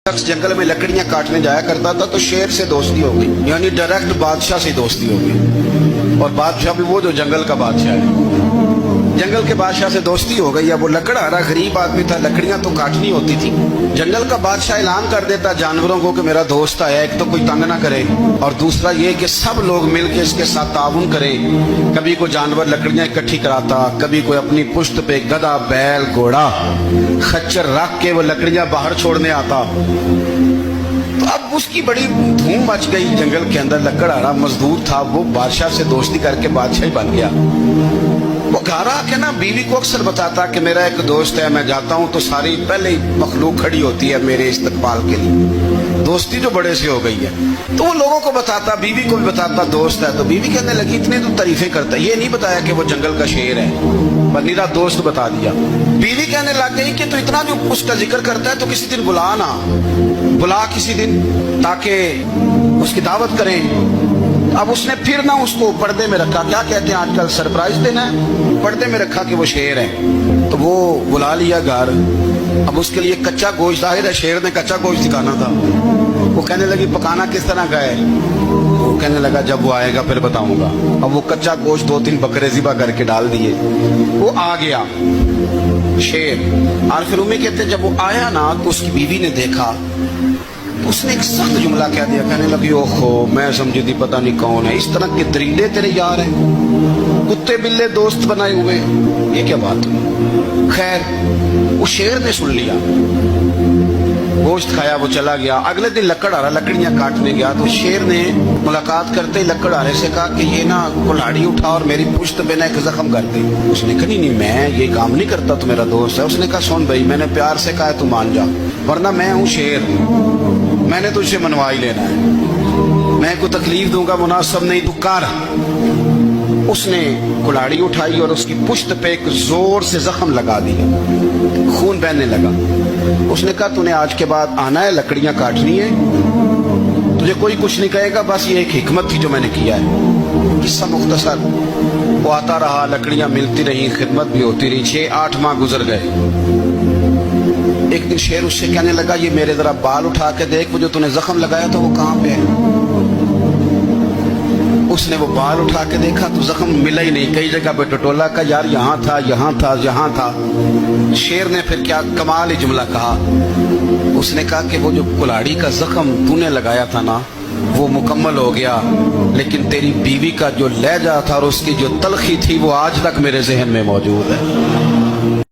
शख्स जंगल में लकड़ियां काटने जाया करता था तो शेर से दोस्ती हो गई, यानी डायरेक्ट बादशाह से दोस्ती हो गई। और बादशाह भी वो जो जंगल का बादशाह है, जंगल के बादशाह से दोस्ती हो गई। अब वो लकड़हारा गरीब आदमी था, लकड़ियां तो काटनी होती थी। जंगल का बादशाह ऐलान कर देता जानवरों को कि मेरा दोस्त आया, एक तो कोई तंग ना करे और दूसरा ये कि सब लोग मिलकर इसके साथ ताउन करे। कभी कोई जानवर लकड़ियां इकट्ठी कराता, कभी कोई अपनी पुश्त पे गधा, बैल, घोड़ा, खच्चर रख के वो लकड़ियां बाहर छोड़ने आता। तो अब उसकी बड़ी धूम मच गई जंगल के अंदर। लकड़हारा मजदूर था, वो बादशाह से दोस्ती करके बादशाह ही बन गया। वो घर आके ना बीवी को अक्सर बताता कि मेरा एक दोस्त है, मैं जाता हूँ तो सारी पहले ही मखलूक खड़ी होती है मेरे इस्तकबाल के लिए। दोस्ती जो बड़े से हो गई है, तो वो लोगों को बताता, बीवी को भी बताता दोस्त है। तो बीवी कहने लगी इतने तो तारीफें करता है, ये नहीं बताया कि वो जंगल का शेर है, पर मेरा दोस्त बता दिया। बीवी कहने लग गई कि तो इतना जो उसका जिक्र करता है तो किसी दिन बुला ना, बुला किसी दिन ताकि उसकी दावत करें। अब उसने फिर ना उसको पर्दे में रखा, क्या कहते हैं आजकल सरप्राइज देना है, पर्दे में रखा कि वो शेर है। तो वो बुला लिया घर। अब उसके लिए कच्चा गोश्त, जाहिर है शेर ने कच्चा गोश्त दिखाना था। वो कहने लगी पकाना किस तरह का है? वो कहने लगा जब वो आएगा फिर बताऊंगा। अब वो कच्चा गोश्त 2-3 बकरे ज़िबा करके डाल दिए। वो आ गया शेर। और फिर उम्मी कहते जब वो आया ना तो उसकी बीवी ने देखा, उसने एक सख्त जुमला कह दिया। कहने लगी ओहो, मैं समझी थी पता नहीं कौन है, इस तरह के दरिंदे तेरे यार हैं, कुत्ते बिल्ले दोस्त बनाए हुए, ये क्या बात हुई? खैर वो शेर ने सुन लिया, गोश्त खाया, वो चला गया। अगले दिन लकड़हारा लकड़ियां काटने गया तो शेर ने मुलाकात करते ही लकड़हारे से कहा कि ये ना कुल्हाड़ी उठा और मेरी पुश्त पे ना एक जख्म कर दे। उसने कहा नहीं मैं ये काम नहीं करता, तो मेरा दोस्त है। उसने कहा सुन भाई, मैंने प्यार से कहा तू मान जा, वरना मैं हूँ शेर, मैंने तुझसे मनवा ही लेना है, मैं कोई तकलीफ दूंगा मुनासिब नहीं, तू कर। उसने कुल्हाड़ी उठाई और उसकी पुश्त पे एक जोर से जख्म लगा दिया, खून बहने लगा। उसने कहा तूने आज के बाद आना है, लकड़ियां काटनी है, तुझे कोई कुछ नहीं कहेगा, बस ये एक हिकमत थी जो मैंने किया है। किस्सा मुख्तसर। वो आता रहा, लकड़ियां मिलती रही, खिदमत भी होती रही। 6-8 माह गुजर गए। एक दिन शेर उससे कहने लगा ये मेरे जरा बाल उठा के देख, वो जो तूने जख्म लगाया था वो कहाँ पे है? उसने वो बाल उठा के देखा तो जख्म मिला ही नहीं, कई जगह पे टटोला का यार यहाँ था, यहाँ था, यहाँ था। शेर ने फिर क्या कमाल ही जुमला कहा। उसने कहा कि वो जो कुल्हाड़ी का जख्म तूने लगाया था ना वो मुकम्मल हो गया, लेकिन तेरी बीवी का जो लहजा था और उसकी जो तलखी थी वो आज तक मेरे जहन में मौजूद है।